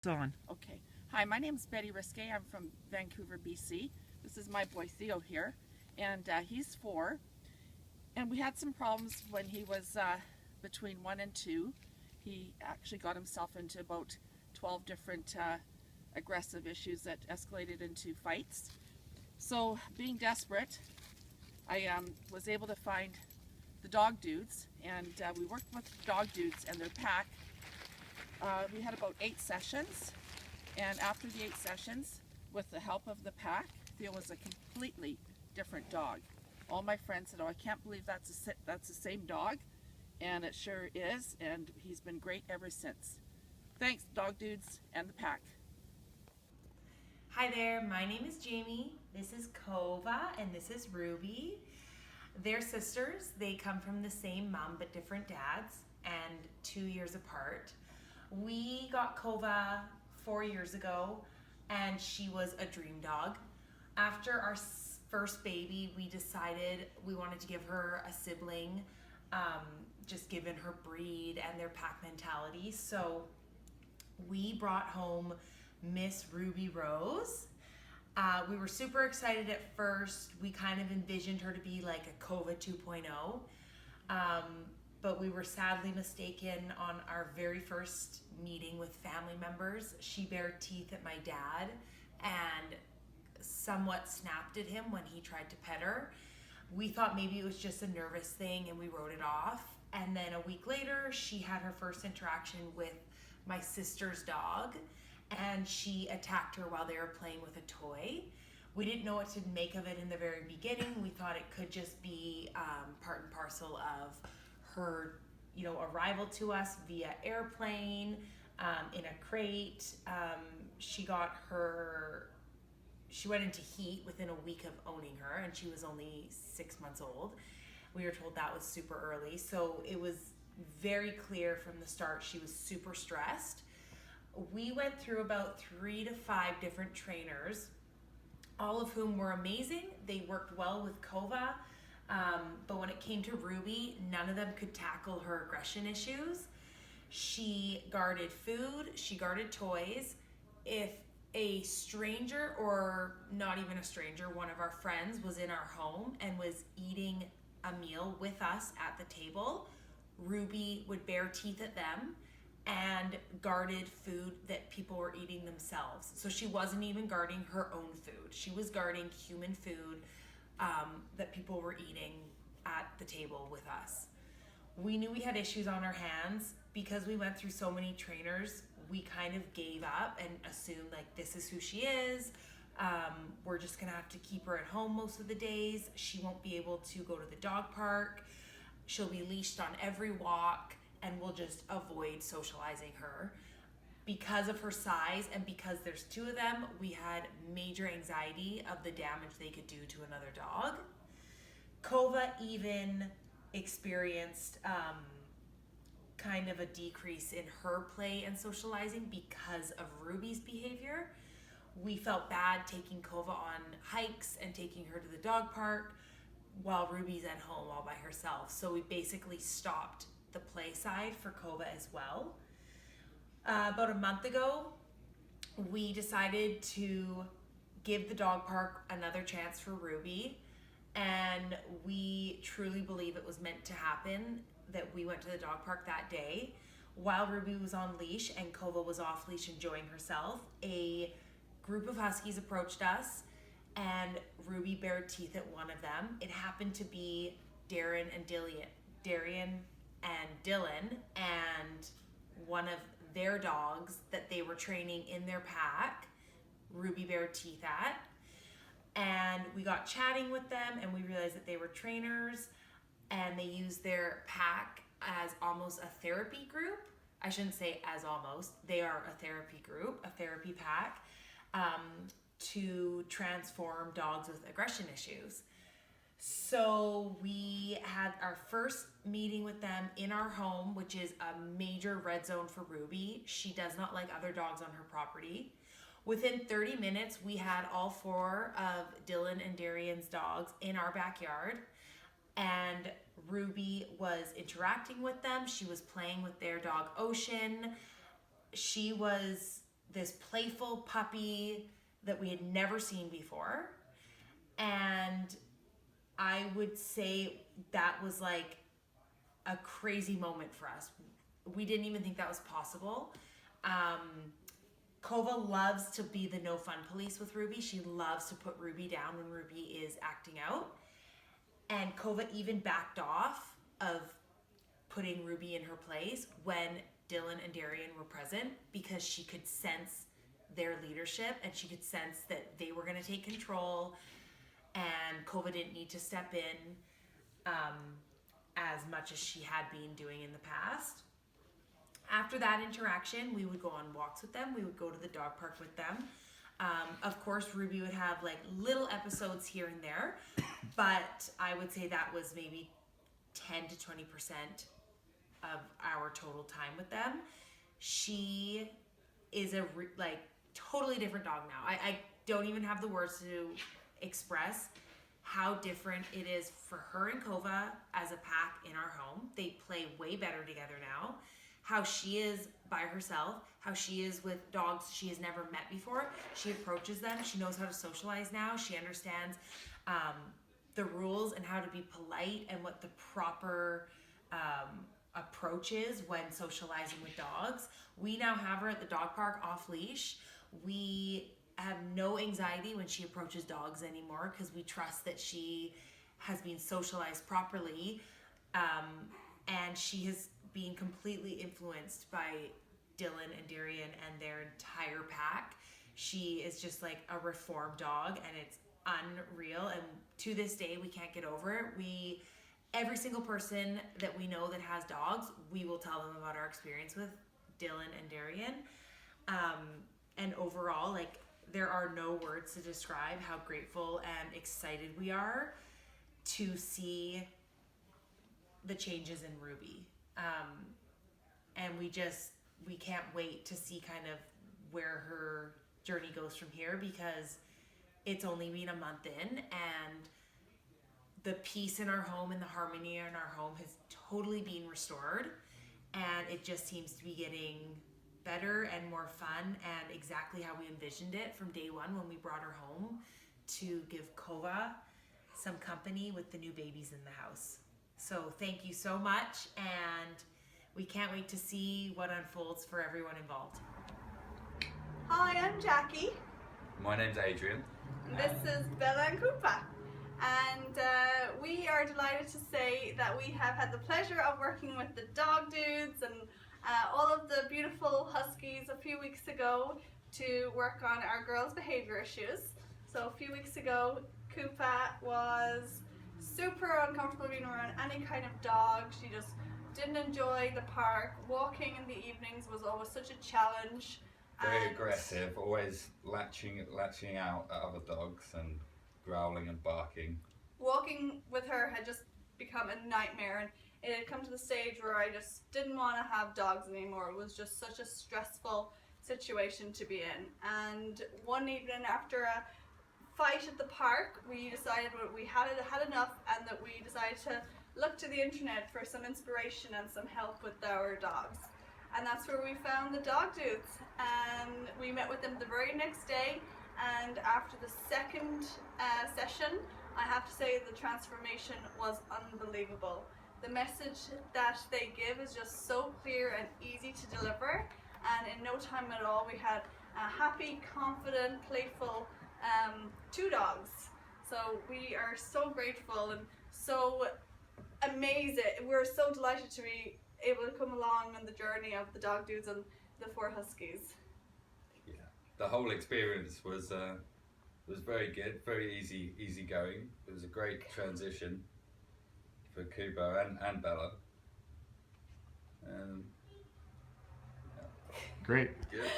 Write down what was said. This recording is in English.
It's on. Okay. Hi, my name is Betty Risque. I'm from Vancouver, BC. This is my boy Theo here, and he's 4. And we had some problems when he was between 1 and 2. He actually got himself into about 12 different aggressive issues that escalated into fights. So, being desperate, I was able to find the dog dudes, and we worked with dog dudes and their pack. We had about 8 sessions, and after the 8 sessions, with the help of the pack, Theo was a completely different dog. All my friends said, "Oh, I can't believe that's the same dog," and it sure is, and he's been great ever since. Thanks, dog dudes and the pack. Hi there, my name is Jamie. This is Kova and this is Ruby. They're sisters. They come from the same mom but different dads and 2 years apart. We got Kova 4 years ago and she was a dream dog. After our first baby, we decided we wanted to give her a sibling, just given her breed and their pack mentality. So we brought home Miss Ruby Rose. We were super excited at first. We kind of envisioned her to be like a Kova 2.0, but we were sadly mistaken on our very first meeting with family members. She bared teeth at my dad and somewhat snapped at him when he tried to pet her. We thought maybe it was just a nervous thing and we wrote it off. And then a week later, she had her first interaction with my sister's dog, and she attacked her while they were playing with a toy. We didn't know what to make of it in the very beginning. We thought it could just be part and parcel of her, arrival to us via airplane, in a crate. She went into heat within a week of owning her, and she was only 6 months old. We were told that was super early, so it was very clear from the start she was super stressed. We went through about 3 to 5 different trainers, all of whom were amazing. They worked well with Kova, but when it came to Ruby, none of them could tackle her aggression issues. She guarded food, she guarded toys. If a stranger, or not even a stranger, one of our friends was in our home and was eating a meal with us at the table, Ruby would bare teeth at them and guarded food that people were eating themselves. So she wasn't even guarding her own food. She was guarding human food that people were eating at the table with us. We knew we had issues on our hands. Because we went through so many trainers, we kind of gave up and assumed like this is who she is. We're just gonna have to keep her at home most of the days. She won't be able to go to the dog park. She'll be leashed on every walk, and we'll just avoid socializing her. Because of her size and because there's 2 of them, we had major anxiety of the damage they could do to another dog. Kova even experienced kind of a decrease in her play and socializing because of Ruby's behavior. We felt bad taking Kova on hikes and taking her to the dog park while Ruby's at home all by herself. So we basically stopped the play side for Kova as well. About a month ago, we decided to give the dog park another chance for Ruby, and we truly believe it was meant to happen that we went to the dog park that day. While Ruby was on leash and Kova was off leash enjoying herself, a group of huskies approached us and Ruby bared teeth at one of them. It happened to be Darian and Dylan, and one of their dogs that they were training in their pack, Ruby bared teeth at. And we got chatting with them and we realized that they were trainers and they used their pack as almost a therapy group. I shouldn't say as almost. They are a therapy group, a therapy pack, to transform dogs with aggression issues. So we had our first meeting with them in our home, which is a major red zone for Ruby. She does not like other dogs on her property. Within 30 minutes, we had all 4 of Dylan and Darian's dogs in our backyard, and Ruby was interacting with them. She was playing with their dog Ocean. She was this playful puppy that we had never seen before. And I would say that was like a crazy moment for us. We didn't even think that was possible. Kova loves to be the no fun police with Ruby. She loves to put Ruby down when Ruby is acting out. And Kova even backed off of putting Ruby in her place when Dylan and Darian were present, because she could sense their leadership and she could sense that they were going to take control, and Kova didn't need to step in as much as she had been doing in the past. After that interaction, we would go on walks with them. We would go to the dog park with them. Of course, Ruby would have like little episodes here and there, but I would say that was maybe 10 to 20% of our total time with them. She is a like totally different dog now. I don't even have the words to express how different it is for her and Kova as a pack in our home. They play way better together now. How she is by herself, how she is with dogs she has never met before. She approaches them. She knows how to socialize now. She understands the rules and how to be polite and what the proper approach is when socializing with dogs. We now have her at the dog park off leash. We have no anxiety when she approaches dogs anymore because we trust that she has been socialized properly, and she has been completely influenced by Dylan and Darian and their entire pack. She is just like a reformed dog, and it's unreal, and to this day we can't get over it. Every single person that we know that has dogs, we will tell them about our experience with Dylan and Darian. And overall, like, there are no words to describe how grateful and excited we are to see the changes in Ruby. And we can't wait to see kind of where her journey goes from here, because it's only been a month in, and the peace in our home and the harmony in our home has totally been restored, and it just seems to be getting better and more fun, and exactly how we envisioned it from day one when we brought her home to give Kova some company with the new babies in the house. So thank you so much, and we can't wait to see what unfolds for everyone involved. Hi, I'm Jackie. My name's Adrian. And this is Bella and Koopa. And we are delighted to say that we have had the pleasure of working with the dog dudes and all of the beautiful huskies a few weeks ago to work on our girls' behavior issues. So a few weeks ago, Koopa was super uncomfortable being around any kind of dog. She just didn't enjoy the park. Walking in the evenings was always such a challenge. Very aggressive, always latching out at other dogs and growling and barking. Walking with her had just become a nightmare, and it had come to the stage where I just didn't want to have dogs anymore. It was just such a stressful situation to be in. And one evening after a fight at the park, we decided we had enough, and that we decided to look to the internet for some inspiration and some help with our dogs. And that's where we found the dog dudes, and we met with them the very next day. And after the second session, I have to say the transformation was unbelievable. The message that they give is just so clear and easy to deliver, and in no time at all we had a happy, confident, playful two dogs. So we are so grateful and so amazing. We're so delighted to be able to come along on the journey of the dog dudes and the 4 huskies. Yeah, the whole experience was very good, very easy going. It was a great transition for Kubo and Bella. Yeah. Great. Good.